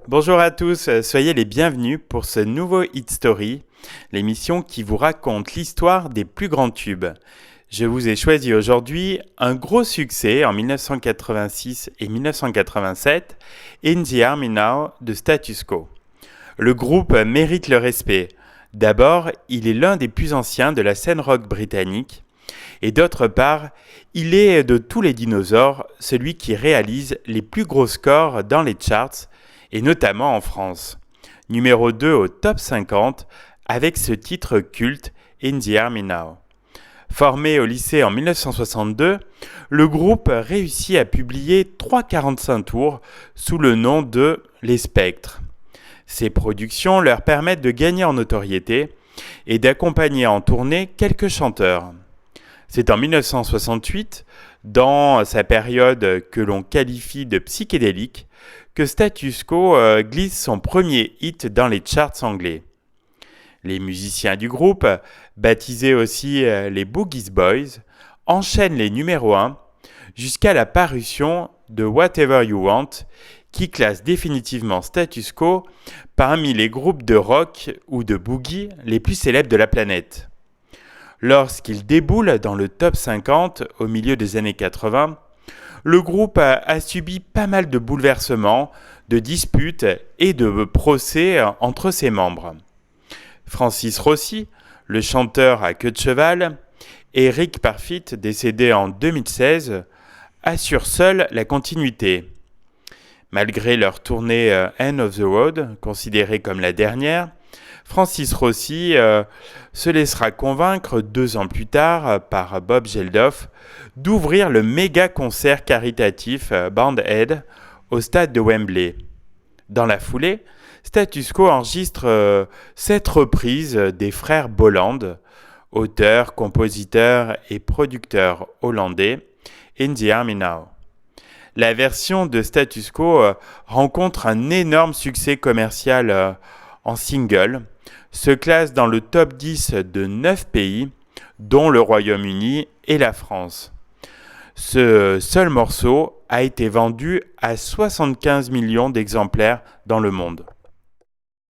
Bonjour à tous, soyez les bienvenus pour ce nouveau Hit Story, l'émission qui vous raconte l'histoire des plus grands tubes. Je vous ai choisi aujourd'hui un gros succès en 1986 et 1987, In the Army Now de Status Quo. Le groupe mérite le respect. D'abord, il est l'un des plus anciens de la scène rock britannique, et d'autre part, il est de tous les dinosaures celui qui réalise les plus gros scores dans les charts, et notamment en France. Numéro 2 au top 50 avec ce titre culte In the Army Now. Formé au lycée en 1962, le groupe réussit à publier 3 45 tours sous le nom de Les Spectres. Ces productions leur permettent de gagner en notoriété et d'accompagner en tournée quelques chanteurs. C'est en 1968, dans sa période que l'on qualifie de psychédélique, que Status Quo glisse son premier hit dans les charts anglais. Les musiciens du groupe, baptisés aussi les Boogie Boys, enchaînent les numéros 1 jusqu'à la parution de Whatever You Want, qui classe définitivement Status Quo parmi les groupes de rock ou de boogie les plus célèbres de la planète. Lorsqu'il déboule dans le top 50 au milieu des années 80, le groupe a subi pas mal de bouleversements, de disputes et de procès entre ses membres. Francis Rossi, le chanteur à queue de cheval, et Rick Parfitt, décédé en 2016, assurent seuls la continuité. Malgré leur tournée End of the Road, considérée comme la dernière, Francis Rossi se laissera convaincre 2 ans plus tard par Bob Geldof d'ouvrir le méga concert caritatif Band Aid au stade de Wembley. Dans la foulée, Status Quo enregistre 7 reprises des frères Bolland, auteurs, compositeurs et producteurs hollandais, In the Army Now. La version de Status Quo rencontre un énorme succès commercial en single, se classe dans le top 10 de 9 pays, dont le Royaume-Uni et la France. Ce seul morceau a été vendu à 75 millions d'exemplaires dans le monde.